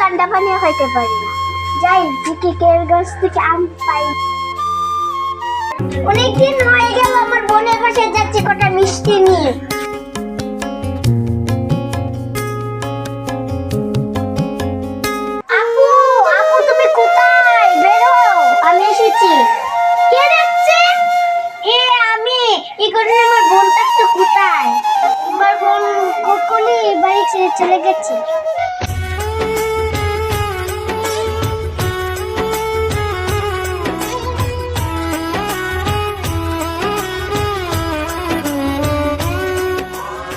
ঠান্ডা পানিও খাইতে পারি না। যাই দেখি কের গাছ থেকে আম পাই। অনেকদিন হয়ে গেল আমার বোনের বাসায় যাচ্ছি কটা মিষ্টি নিয়ে। আপু আপু তুমি কোথায়? বেরো, আমি এসেছি। কে যাচ্ছে? আমি এই কারণে আমার বোনটা তো কোথায়? আমার বোন কখনই বাড়ি ছেড়ে চলে গেছে।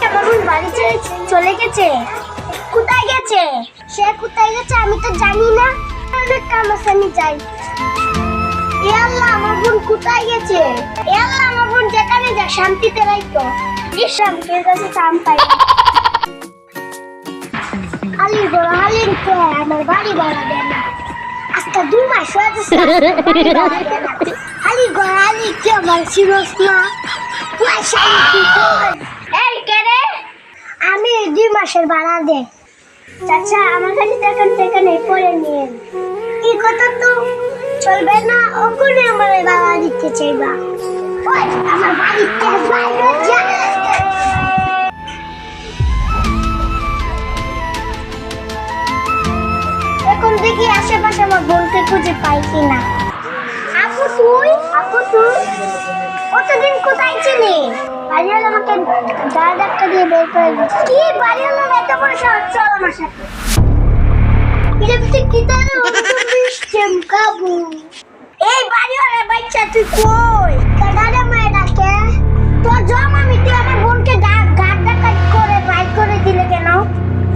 আমার বোন বাড়ি ছেড়ে চলে গেছে। কোথায় গেছে? সে কোথায় গেছে আমি তো জানি না। অনেক কাম আছে, আমি যাই। এ আল্লাহ, আমার বোন কোথায় গেছে? এ আল্লাহ, আমার বোন যেখানে যা শান্তিতে রাখতো। ইসলাম কে কাছে কাম পাই। আলী বড় আলীর কে আমার বাড়ি ভাড়া দেয় না। আজকে 2 মাস হয়ে গেছে বাড়ি ভাড়া দেয় না। আলী বড় আলী কে আমার সিরিয়াস না। পয়সা কি কর? এই কে রে? আমি 2 মাসের ভাড়া দে। চাচা আমার কাছে টাকা নেই, পরে নিয়ে। কি কথা তো চলবে না, ওখানে আমার ভাড়া দিতে চাইবা। ওই আমার বাড়িতে বাইরে যা। এখন দেখি আশেপাশে আমার বোনকে খুঁজে পাই কিনা। আপু তুই কতদিন কোথায় ছিলি? বাড়িওয়ালা আমাকে ধাক্কা দিয়ে বের করে দিচ্ছে। কি বাড়িওয়ালা এত বড় সাহস? চল আমার সাথে। ইলেকট্রিক গিটারে সিস্টেম কাবু। এই বাড়িওয়ালা বাচ্চা তুই কই? কাডারে মায় ডাকে। তোর জমা তুই আমার বোনকে গাড় ধাক্কা করে বাইর করে দিলে কেন?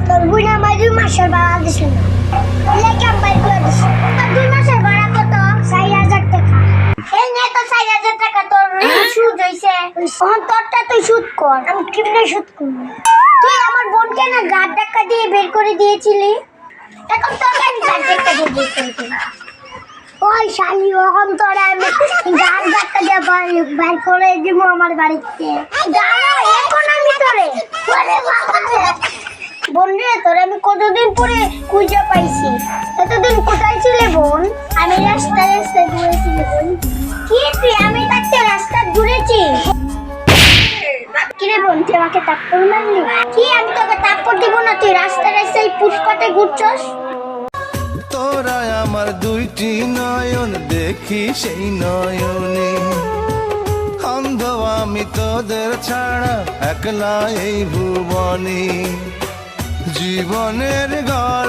তোর বোন আমার 2 মাসের ভাড়া দিছে না। লেকে বাইর করে দিছে। তোর 2 মাসের ভাড়া কত? 4000 টাকা। এই নে তো 4000 টাকা তোর সুদ হইছে। তোরটা তুই সুদ কর। আমি কেমনে সুদ করব? তুই আমার বোনকে না গাড় ধাক্কা দিয়ে বের করে দিয়েছিলি। এখন তোর গাড়ি গাড় ধাক্কা দিয়ে বের করে দিল। ওই শালি, ওখান তোরা আমি গাড় ধাক্কা দিয়ে বাইর করে দিব আমার বাড়িতে। দাঁড়া, এখন আমি তোরে বোন রে, তোরে আমি কতদিন পরে খুঁজে পাইছি। এতদিন কোথায় ছিলে বোন? আমি রাস্তায় ঘুরেছি বোন। কি তুই আমি তাকে রাস্তা ঘুরেছি? কিরে বোন, তুই আমাকে থাপ্পড় মারলি? কি আমি তোকে থাপ্পড় দিব না? তুই রাস্তায় ফুটপাতে ঘুরছস। তোরা আমার 2টি নয়ন, দেখি সেই নয়নে। অন্ধ আমি তোদের ছাড়া একলা এই ভুবনে। জীবনের গল্প